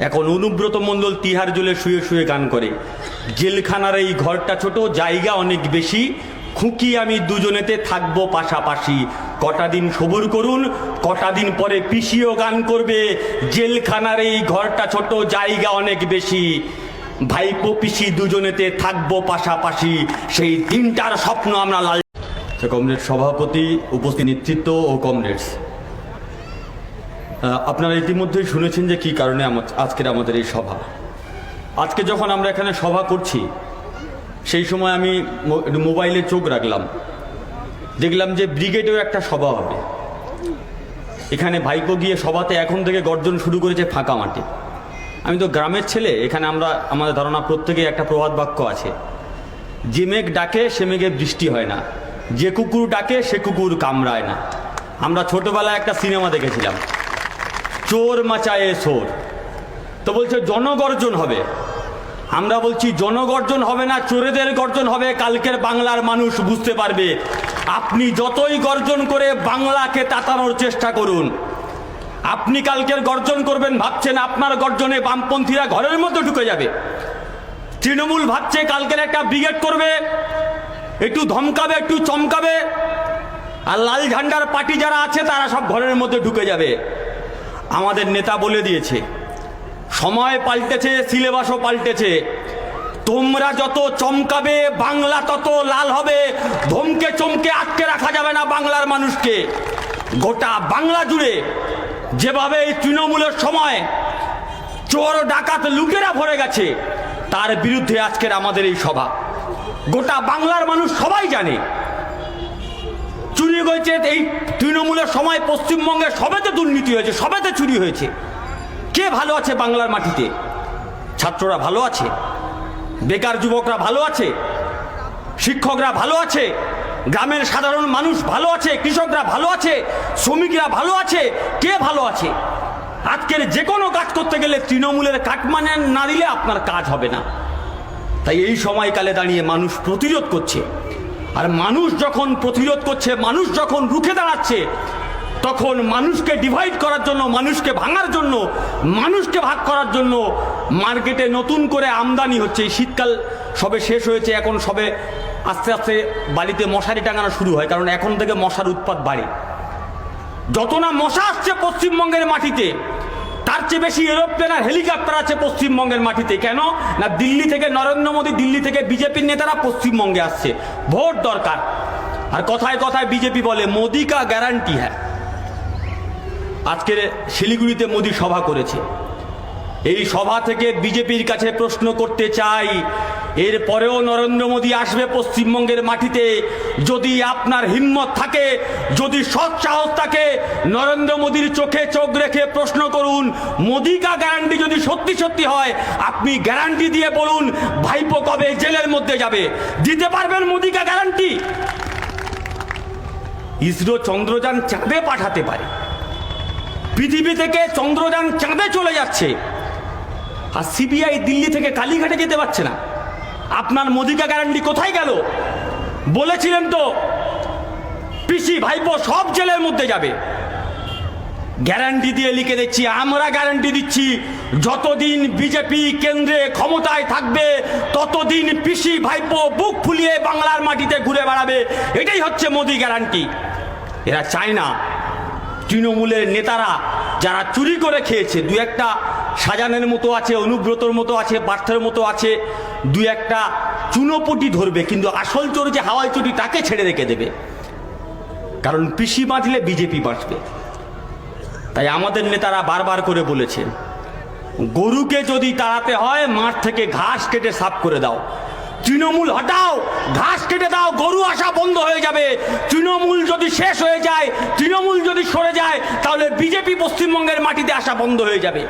এখন অনুব্রত মণ্ডল তিহার জেলে শুয়ে শুয়ে গান করে, জেলখানার এই ঘরটা ছোট, জায়গা অনেক বেশি, খুকি আমি দুজনেতে থাকবো পাশাপাশি, কটা দিন সবুর করুন, কটা দিন পরে পিসিও গান করবে, জেলখানার এই ঘরটা ছোট, জায়গা অনেক বেশি, ভাইপো পিসি দুজনেতে থাকবো পাশাপাশি, সেই দিনটার স্বপ্ন আমরা লাল। কমরেড সভাপতি, উপস্থিত নেতৃত্ব ও কমরেডস, আপনারা ইতিমধ্যেই শুনেছেন যে কী কারণে আজকের আমাদের এই সভা। আজকে যখন আমরা এখানে সভা করছি সেই সময় আমি মোবাইলে চোখ রাখলাম, দেখলাম যে ব্রিগেডেও একটা সভা হবে। এখানে ভাইপো গিয়ে সভাতে এখন থেকে গর্জন শুরু করেছে ফাঁকা মাঠে। আমি তো গ্রামের ছেলে, এখানে আমাদের ধারণা প্রত্যেকেই একটা প্রবাদ বাক্য আছে, যে মেঘ ডাকে সে মেঘে বৃষ্টি হয় না, যে কুকুর ডাকে সে কুকুর কামড়ায় না। আমরা ছোটবেলায় একটা সিনেমা দেখেছিলাম, চোর মাচায়ে সোর, তো বলছে জনগর্জন হবে। আমরা বলছি জনগর্জন হবে না, চোরেদের গর্জন হবে। কালকের বাংলার মানুষ বুঝতে পারবে। আপনি যতই গর্জন করে বাংলাকে তাতানোর চেষ্টা করুন, আপনি কালকের গর্জন করবেন ভাবছেন আপনার গর্জনে বামপন্থীরা ঘরের মধ্যে ঢুকে যাবে। তৃণমূল ভাবছে কালকের একটা ব্রিগেড করবে, একটু ধমকাবে, একটু চমকাবে, আর লাল ঝান্ডার পার্টি যারা আছে তারা সব ঘরের মধ্যে ঢুকে যাবে। আমাদের নেতা বলে দিয়েছে, সময় পাল্টেছে, সিলেবাসও পাল্টেছে, তোমরা যত চমকাবে বাংলা তত লাল হবে। ধমকে চমকে আটকে রাখা যাবে না বাংলার মানুষকে। গোটা বাংলা জুড়ে যেভাবে এই তৃণমূলের সময় চোর ডাকাত লুটেরা ভরে গেছে, তার বিরুদ্ধে আজকের আমাদের এই সভা। গোটা বাংলার মানুষ সবাই জানে চুরি হয়েছে। এই তৃণমূলের সময় পশ্চিমবঙ্গে সবেতে দুর্নীতি হয়েছে, সবেতে চুরি হয়েছে। কে ভালো আছে বাংলার মাটিতে? ছাত্ররা ভালো আছে, বেকার যুবকরা ভালো আছে, শিক্ষকরা ভালো আছে, গ্রামের সাধারণ মানুষ ভালো আছে, কৃষকরা ভালো আছে, শ্রমিকরা ভালো আছে। কে ভালো আছে? আজকের যে কোনো কাজ করতে গেলে তৃণমূলের কাটমানে না দিলে আপনার কাজ হবে না। তাই এই সময়কালে দাঁড়িয়ে মানুষ প্রতিরোধ করছে। আর মানুষ যখন প্রতিরোধ করছে, মানুষ যখন রুখে দাঁড়াচ্ছে, তখন মানুষকে ডিভাইড করার জন্য, মানুষকে ভাঙার জন্য, মানুষকে ভাগ করার জন্য মার্কেটে নতুন করে আমদানি হচ্ছে। এই শীতকাল সবে শেষ হয়েছে, এখন সবে আস্তে আস্তে বাড়িতে মশারি টাঙানো শুরু হয়, কারণ এখন থেকে মশার উৎপাত বাড়ে। যত না মশা আসছে পশ্চিমবঙ্গের মাটিতে, তার চেয়ে বেশি এরোপ্লেন আর হেলিকপ্টার আছে পশ্চিমবঙ্গের মাটিতে। কেন না, দিল্লি থেকে নরেন্দ্র মোদী, দিল্লি থেকে বিজেপির নেতারা পশ্চিমবঙ্গে আসছে, ভোট দরকার। আর কথায় কথায় বিজেপি বলে মোদি কা গ্যারান্টি হ্যাঁ। আজকের শিলিগুড়িতে মোদি সভা করেছে। এই সভা থেকে বিজেপির কাছে প্রশ্ন করতে চাই, এরপরেও নরেন্দ্র মোদী আসবে পশ্চিমবঙ্গের মাটিতে। যদি আপনার হিম্মত থাকে, যদি সৎ সাহস থাকে, নরেন্দ্র মোদীর চোখে চোখ রেখে প্রশ্ন করুন। মোদি কা গ্যারান্টি যদি সত্যি সত্যি হয়, আপনি গ্যারান্টি দিয়ে বলুন ভাইপো কবে জেলের মধ্যে যাবে। দিতে পারবেন মোদি কা গ্যারান্টি? ইসরো চন্দ্রযান চাঁদে পাঠাতে পারে, পৃথিবী থেকে চন্দ্রযান চাঁদে চলে যাচ্ছে, আর সিবিআই দিল্লি থেকে কালীঘাটে যেতে পারছে না। আপনার মোদি কা গ্যারান্টি কোথায় গেল? বলেছিলেন তো পিসি ভাইপো সব জেলের মধ্যে যাবে। গ্যারান্টি দিয়ে লিখে দিচ্ছি, আমরা গ্যারান্টি দিচ্ছি, যতদিন বিজেপি কেন্দ্রে ক্ষমতায় থাকবে ততদিন পিসি ভাইপো বুক ফুলিয়ে বাংলার মাটিতে ঘুরে বেড়াবে। এটাই হচ্ছে মোদি গ্যারান্টি। এরা চায় না তৃণমূলের নেতারা যারা চুরি করে খেয়েছে, দু একটা সাজানের মতো আছে, অনুব্রতর মতো আছে, পার্থের মতো আছে, দু একটা চুনোপুটি ধরবে, কিন্তু আসল চোর যে হাওয়াই চুরি তাকে ছেড়ে রেখে দেবে। কারণ পিসি বাঁচলে বিজেপি বাঁচবে। তাই আমাদের নেতারা বারবার করে বলেছে, গরুকে যদি তাড়াতে হয় মাঠ থেকে ঘাস কেটে সাফ করে দাও। তৃণমূল হটাও, ঘাস কেটে দাও, গরু আসা বন্ধ হয়ে যাবে। তৃণমূল যদি শেষ হয়ে যায়, তৃণমূল যদি সরে যায়, তাহলে বিজেপি পশ্চিমবঙ্গের মাটিতে আসা বন্ধ হয়ে যাবে।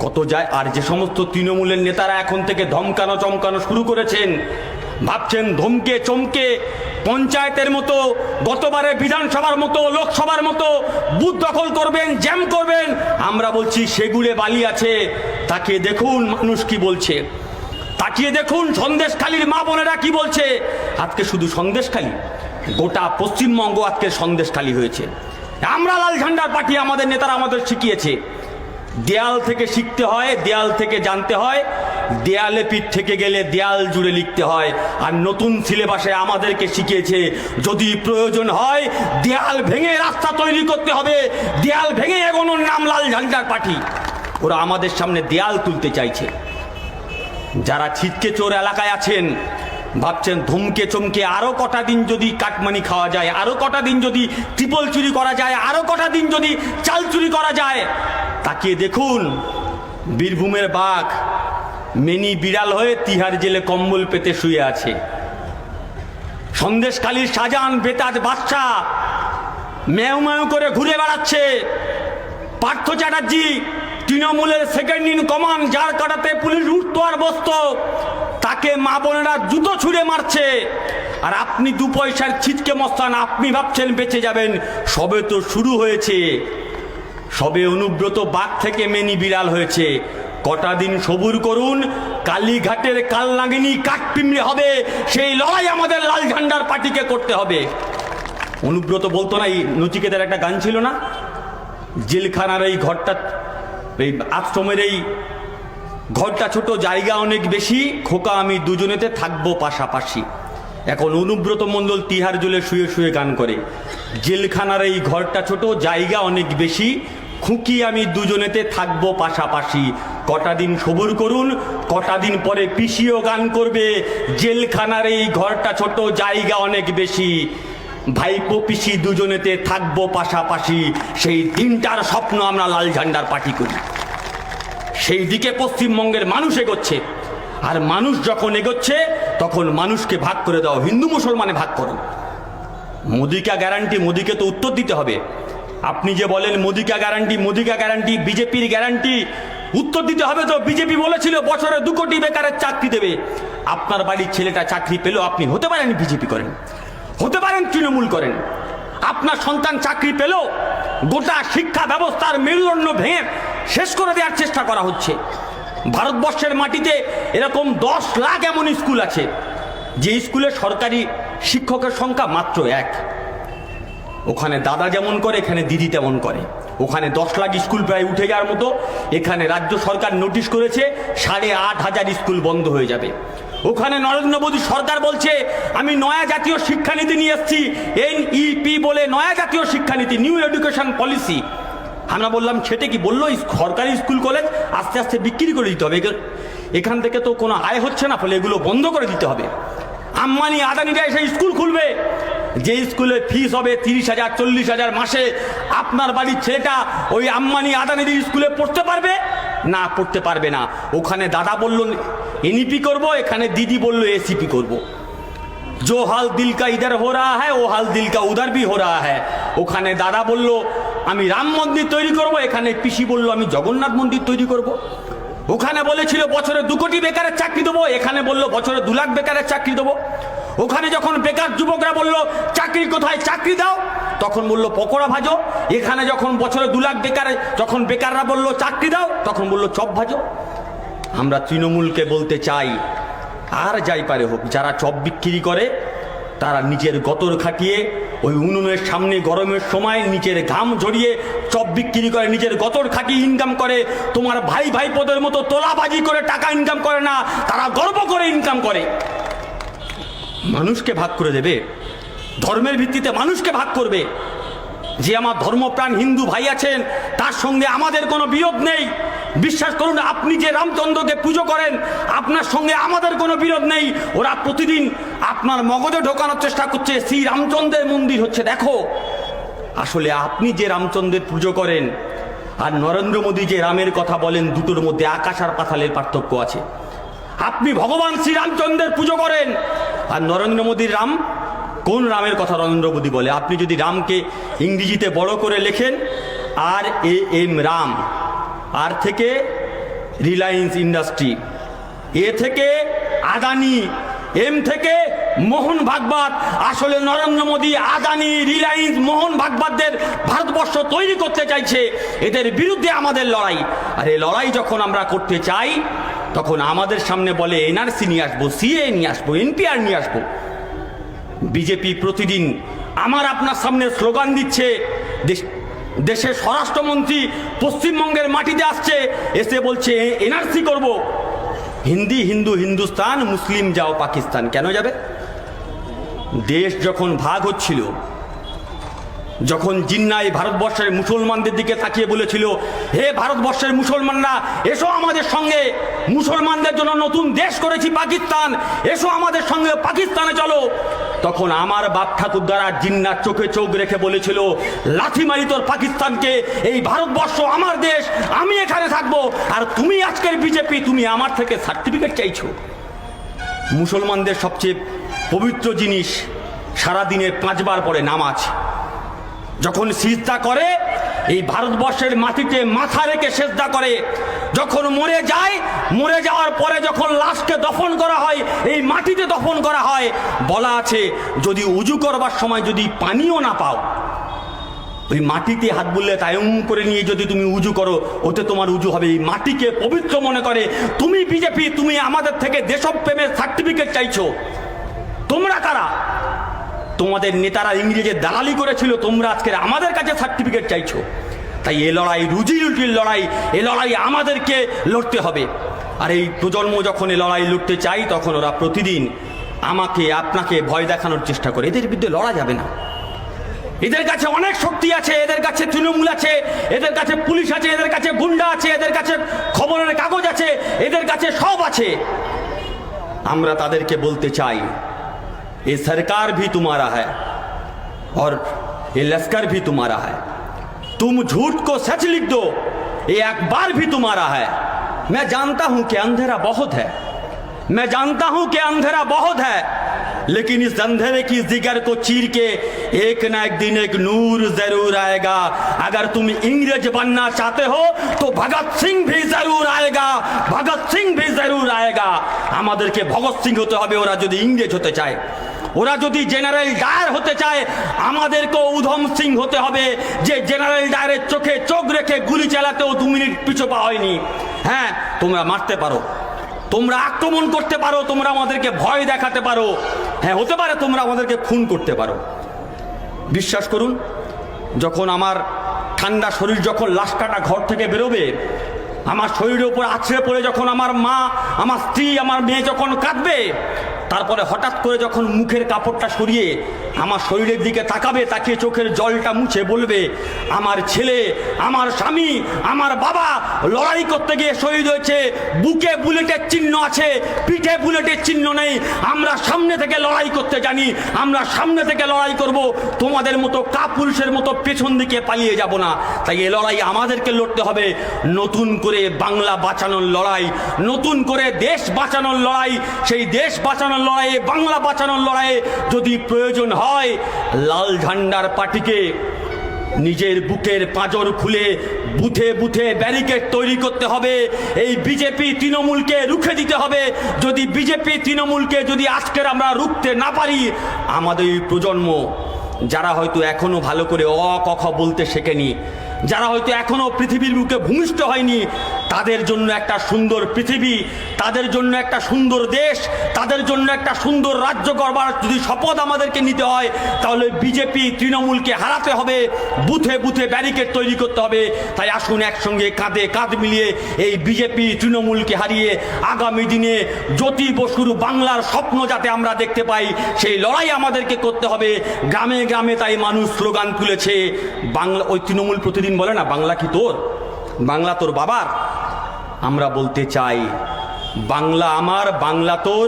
কত যায়। আর যে সমস্ত তৃণমূলের নেতারা এখন থেকে ধমকানো চমকানো শুরু করেছেন, ভাবছেন ধমকে চমকে পঞ্চায়েতের মতো, গতবারে বিধানসভার মতো, লোকসভার মতো বুথ দখল করবেন, জ্যাম করবেন, আমরা বলছি সেগুলে বালি আছে। তাকিয়ে দেখুন মানুষ কি বলছে, তাকিয়ে দেখুন সন্দেশখালীর মা বোনেরা কি বলছে। আজকে শুধু সন্দেশখালী, গোটা পশ্চিমবঙ্গ আজকে সন্দেশখালী হয়েছে। আমরা লাল ঝান্ডার পার্টি, আমাদের নেতারা আমাদের শিখিয়েছে দেয়াল থেকে শিখতে হয়, দেয়াল থেকে জানতে হয়, দেয়ালে পিঠ থেকে গেলে দেয়াল জুড়ে লিখতে হয়। আর নতুন সিলেবাসে আমাদেরকে শিখিয়েছে যদি প্রয়োজন হয় দেয়াল ভেঙে রাস্তা তৈরি করতে হবে, দেয়াল ভেঙে এগোনোর নাম লাল ঝান্ডার পার্টি। ওরা আমাদের সামনে দেয়াল তুলতে চাইছে। যারা ছিটকে চোর এলাকায় আছেন ভাবছেন ধমকে চমকে আরো কটা দিন যদি কাটমানি খাওয়া যায়, আরো কটা দিন যদি ট্রিপল চুরি করা যায়, আরো কটা দিন যদি চাল চুরি করা যায়, তাকিয়ে দেখুন বীরভূমের বাঘ মেনি বিড়াল হয়ে তিহার জেলে কম্বল পেতে শুয়ে আছে। সন্দেশখালীর শাহজাহান বেতাজ বাদশা মেয় মেয় করে ঘুরে বেড়াচ্ছে। পার্থ চ্যাটার্জি তৃণমূলের সেকেন্ড ইন কমান্ড, যার কাটাতে পুলিশ উঠতো আর বসতো, তাকে মা বোনেরা জুতো ছুঁড়ে মারছে। আর আপনি দু পয়সার ছিটকে মস্তান, আপনি ভাবছেন বেঁচে যাবেন। সবে তো শুরু হয়েছে, সবে অনুব্রত বাঘ থেকে মেনি বিড়াল হয়েছে। কটা দিন সবুর করুন, কালীঘাটের কালনাগিনী কাঠপিমড়ে হবে। সেই লড়াই আমাদের লাল ঝান্ডার পার্টিকে করতে হবে। অনুব্রত বলতো না, এই নচিকেতার একটা গান ছিল না, জেলখানার এই ঘরটা, এই আশ্রমের এই ঘরটা ছোট, জায়গা অনেক বেশি, খোকা আমি দুজনেতে থাকবো পাশাপাশি। এখন অনুব্রত মণ্ডল তিহার জেলে শুয়ে শুয়ে গান করে, জেলখানার এই ঘরটা ছোট, জায়গা অনেক বেশি, খুকি আমি দুজনেতে থাকবো পাশাপাশি। কটা দিন সবুর করুন, কটা দিন পরে পিসিও গান করবে, জেলখানার এই ঘরটা ছোট, জায়গা অনেক বেশি, ভাইপো পিসি দুজনেতে থাকবো পাশাপাশি। সেই দিনটার স্বপ্ন আমরা লাল ঝান্ডার পার্টি করি। সেই দিকে পশ্চিমবঙ্গের মানুষ এগোচ্ছে। আর মানুষ যখন এগোচ্ছে তখন মানুষকে ভাগ করে দাও, হিন্দু মুসলমানে ভাগ করো। মোদিকা গ্যারান্টি, মোদিকে তো উত্তর দিতে হবে। আপনি যে বলেন মোদিকা গ্যারান্টি, মোদিকা গ্যারান্টি বিজেপির গ্যারান্টি, উত্তর দিতে হবে তো। বিজেপি বলেছিল বছরে 2 কোটি বেকারের চাকরি দেবে। আপনার বাড়ির ছেলেটা চাকরি পেল, আপনি হতে পারেন বিজেপি করেন, হতে পারেন তৃণমূল করেন। আপনার সন্তান চাকরি পেল, গোটা শিক্ষা ব্যবস্থার মেরুদণ্ড ভেঙে শেষ করে দেওয়ার চেষ্টা করা হচ্ছে। ভারতবর্ষের মাটিতে এরকম 10 লাখ এমন স্কুল আছে যে স্কুলে সরকারি শিক্ষকের সংখ্যা মাত্র 1। ওখানে দাদা যেমন করে এখানে দিদি তেমন করে। ওখানে 10 লাখ স্কুল প্রায় উঠে যাওয়ার মতো। এখানে রাজ্য সরকার নোটিশ করেছে 8,500 স্কুল বন্ধ হয়ে যাবে। ওখানে নরেন্দ্র মোদী সরকার বলছে আমি নয়া জাতীয় শিক্ষানীতি নিয়ে এসেছি, NEP বলে নয়া জাতীয় শিক্ষানীতি, নিউ এডুকেশন পলিসি। আমরা বললাম সেটা কি? বললো সরকারি স্কুল কলেজ আস্তে আস্তে বিক্রি করে দিতে হবে, এখান থেকে তো কোনো আয় হচ্ছে না, ফলে এগুলো বন্ধ করে দিতে হবে। আম্বানি আদানিরা এসে স্কুল খুলবে, যে স্কুলে ফিস হবে 30,000 40,000 মাসে। আপনার বাড়ির ছেলেটা ওই আম্বানি আদানির স্কুলে পড়তে পারবে না? পড়তে পারবে না। ওখানে দাদা বলল NEP করবো, এখানে দিদি বলল ACP করবো। जो हाल दिल का इधर हो रहा है वो हाल दिल का उधर भी हो रहा है। ওখানে দাদা বলল আমি রাম মন্দির তৈরি করব, এখানে পিসি বলল আমি জগন্নাথ মন্দির তৈরি করব। ওখানে বলেছিল বছরে 2 কোটি বেকারের চাকরি দেবো, এখানে বলল বছরে 2 লাখ বেকারের চাকরি দেবো। ওখানে যখন বেকার যুবকরা বলল চাকরি কোথায়, চাকরি দাও, তখন বলল পকোড়া ভাজো। এখানে যখন বছরে 2 লাখ বেকার, যখন বেকাররা বলল চাকরি দাও, তখন বলল চপ ভাজো। আমরা তৃণমূলকে বলতে চাই, আর যাই পারে হোক, যারা চপ বিক্রি করে তারা নিজের গতর খাটিয়ে ওই উনুনের সামনে গরমের সময় নিজের ঘাম ঝরিয়ে চপ বিক্রি করে, নিজের গতর খাটিয়ে ইনকাম করে। তোমার ভাই ভাইপোদের মতো তোলাবাজি করে টাকা ইনকাম করে না, তারা গর্ব করে ইনকাম করে। মানুষকে ভাগ করে দেবে, ধর্মের ভিত্তিতে মানুষকে ভাগ করবে। যে আমার ধর্মপ্রাণ হিন্দু ভাই আছেন তার সঙ্গে আমাদের কোনো বিরোধ নেই। বিশ্বাস করুন, আপনি যে রামচন্দ্রকে পুজো করেন আপনার সঙ্গে আমাদের কোনো বিরোধ নেই। ওরা প্রতিদিন আপনার মগজে ঢোকানোর চেষ্টা করছে শ্রী রামচন্দ্রের মন্দির হচ্ছে। দেখো, আসলে আপনি যে রামচন্দ্রের পুজো করেন আর নরেন্দ্র মোদী যে রামের কথা বলেন, দুটোর মধ্যে আকাশ আর পাতালের পার্থক্য আছে। আপনি ভগবান শ্রী রামচন্দ্রের পুজো করেন আর নরেন্দ্র মোদীর রাম, কোন রামের কথা নরেন্দ্র মোদী বলে? আপনি যদি রামকে ইংরেজিতে বড় করে লেখেন RAM রাম, আর থেকে রিলায়েন্স ইন্ডাস্ট্রি, এ থেকে আদানি, M থেকে মোহন ভাগবত। আসলে নরেন্দ্র মোদী আদানি, রিলায়েন্স, মোহন ভাগবতদের ভারতবর্ষ তৈরি করতে চাইছে। এদের বিরুদ্ধে আমাদের লড়াই। আর এই লড়াই যখন আমরা করতে চাই তখন আমাদের সামনে বলে NRC নিয়ে আসবো, CA নিয়ে আসবো, NPR নিয়ে আসবো। বিজেপি প্রতিদিন আমার আপনার সামনে স্লোগান দিচ্ছে দেশের স্বরাষ্ট্রমন্ত্রী পশ্চিমবঙ্গের মাটিতে আসছে, এসে বলছে এনআরসি করব। হিন্দি হিন্দু হিন্দুস্তান, মুসলিম যাও পাকিস্তান। কেন যাবে? দেশ যখন ভাগ হচ্ছিল, যখন জিন্নাই ভারতবর্ষের মুসলমানদের দিকে তাকিয়ে বলেছিল, হে ভারতবর্ষের মুসলমানরা এসো আমাদের সঙ্গে, মুসলমানদের জন্য নতুন দেশ করেছি পাকিস্তান, এসো আমাদের সঙ্গে পাকিস্তানে চলো, তখন আমার বাপ ঠাকুর দ্বারা জিন্নার চোখে চোখ রেখে বলেছিল, লাথি মারি তোর পাকিস্তানকে, এই ভারতবর্ষ আমার দেশ, আমি এখানে থাকবো। আর তুমি আজকের বিজেপি, তুমি আমার থেকে সার্টিফিকেট চাইছো। মুসলমানদের সবচেয়ে পবিত্র জিনিস সারাদিনে 5 বার পরে নামাজ। যখন সিজদা করে, এই ভারতবর্ষের মাটিতে মাথা রেখে সিজদা করে। যখন মরে যায়, মরে যাওয়ার পরে যখন লাশকে দফন করা হয়, এই মাটিতে দফন করা হয়। বলা আছে যদি উজু করবার সময় যদি পানিও না পাও, ওই মাটিতে হাত বুললে তায়ুম করে নিয়ে যদি তুমি উজু করো, ওতে তোমার উজু হবে। এই মাটিকে পবিত্র মনে করে। তুমি বিজেপি, তুমি আমাদের থেকে দেশপ্রেমের সার্টিফিকেট চাইছো। তোমরা কারা? তোমাদের নেতারা ইংরেজের দালালি করেছিল, তোমরা আজকে আমাদের কাছে সার্টিফিকেট চাইছো। তাই এ লড়াই রুজি রুটির লড়াই, এ লড়াই আমাদেরকে লড়তে হবে। আর এই প্রজন্ম যখন এ লড়াই লড়তে চাই, তখন ওরা প্রতিদিন আমাকে আপনাকে ভয় দেখানোর চেষ্টা করে। এদের বিরুদ্ধে লড়া যাবে না। এদের কাছে অনেক শক্তি আছে, এদের কাছে তৃণমূল আছে, এদের কাছে পুলিশ আছে, এদের কাছে গুন্ডা আছে, এদের কাছে খবরের কাগজ আছে, এদের কাছে সব আছে। আমরা তাদেরকে বলতে চাই, ये सरकार भी तुम्हारा है और ये लश्कर भी तुम्हारा है। तुम झूठ को सच लिख दो, ये अखबार भी तुम्हारा है। मैं जानता हूं कि अंधेरा बहुत है, मैं जानता हूं कि अंधेरा बहुत है, लेकिन इस अंधेरे की जिगर को चीर के एक ना एक दिन एक नूर जरूर आएगा। अगर तुम इंग्रेज बनना चाहते हो तो भगत सिंह भी जरूर आएगा, भगत सिंह भी जरूर आएगा। আমাদেরকে ভগৎ সিং হতে হবে ওরা যদি ইংরেজ হতে চায়। ওরা যদি জেনারেল ডায়ার হতে চায়, আমাদেরকেও উধম সিং হতে হবে, যে জেনারেল ডায়ারের চোখে চোখ রেখে গুলি চালাতেও 2 মিনিট পিছু পা হয়নি। হ্যাঁ, তোমরা মারতে পারো, তোমরা আক্রমণ করতে পারো, তোমরা আমাদেরকে ভয় দেখাতে পারো, হ্যাঁ হতে পারে তোমরা আমাদেরকে খুন করতে পারো। বিশ্বাস করুন, যখন আমার ঠান্ডা শরীর যখন লাশ কাটা ঘর থেকে বেরোবে, আমার শরীরের উপর আছড়ে পড়ে যখন আমার মা, আমার স্ত্রী, আমার মেয়ে যখন কাঁদবে, তারপরে হঠাৎ করে যখন মুখের কাপড়টা সরিয়ে আমার শরীরের দিকে তাকাবে, তাকিয়ে চোখের জলটা মুছে বলবে, আমার ছেলে, আমার স্বামী, আমার বাবা লড়াই করতে গিয়ে শহীদ হয়েছে, বুকে বুলেটের চিহ্ন আছে, পিঠে বুলেটের চিহ্ন নেই। আমরা সামনে থেকে লড়াই করতে জানি, আমরা সামনে থেকে লড়াই করব। তোমাদের মতো কাপুরুষের মতো পেছন দিকে পালিয়ে যাব না। তাই এই লড়াই আমাদেরকে লড়তে হবে। নতুন করে বাংলা বাঁচানোর লড়াই, নতুন করে দেশ বাঁচানোর লড়াই। সেই দেশ বাঁচানোর লড়াইয়ে, বাংলা বাঁচানোর লড়াইয়ে যদি প্রয়োজন হয়, লাল ঝান্ডার পার্টিকে নিজের বুকের পাঁজর খুলে বুথে বুথে ব্যারিকেড তৈরি করতে হবে। এই বিজেপি তৃণমূলকে রুখে দিতে হবে। যদি বিজেপি তৃণমূলকে যদি আজকের আমরা রুখতে না পারি, আমাদের এই প্রজন্ম যারা হয়তো এখনো ভালো করে অ ক খ বলতে শেখেনি, যারা হয়তো এখনো পৃথিবীর বুকে ভূমিষ্ঠ হয়নি, তাদের জন্য একটা সুন্দর পৃথিবী, তাদের জন্য একটা সুন্দর দেশ, তাদের জন্য একটা সুন্দর রাজ্য গড়বার যদি শপথ আমাদেরকে নিতে হয়, তাহলে বিজেপি তৃণমূলকে হারাতে হবে, বুথে বুথে ব্যারিকেড তৈরি করতে হবে। তাই আসুন একসঙ্গে কাঁধে কাঁধ মিলিয়ে এই বিজেপি তৃণমূলকে হারিয়ে আগামী দিনে জ্যোতি বসুর বাংলার স্বপ্ন যাতে আমরা দেখতে পাই, সেই লড়াই আমাদেরকে করতে হবে। গ্রামে গ্রামে তাই মানুষ স্লোগান তুলেছে, বাংলা, ওই তৃণমূল প্রতিদিন বলে না, বাংলা কি তোর, বাংলা তোর বাবার। আমরা বলতে চাই, বাংলা আমার, বাংলা তোর,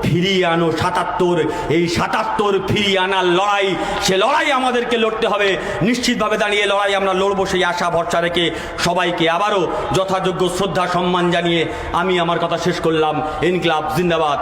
ফিরিয়ে আনো ৭৭। এই ৭৭ ফিরিয়ে আনার লড়াই, সে লড়াই আমাদেরকে লড়তে হবে। নিশ্চিতভাবে দাঁড়িয়ে লড়াই আমরা লড়বো, সেই আশা ভরসা রেখে সবাইকে আবারও যথাযোগ্য শ্রদ্ধা সম্মান জানিয়ে আমি আমার কথা শেষ করলাম। ইনকিলাব জিন্দাবাদ।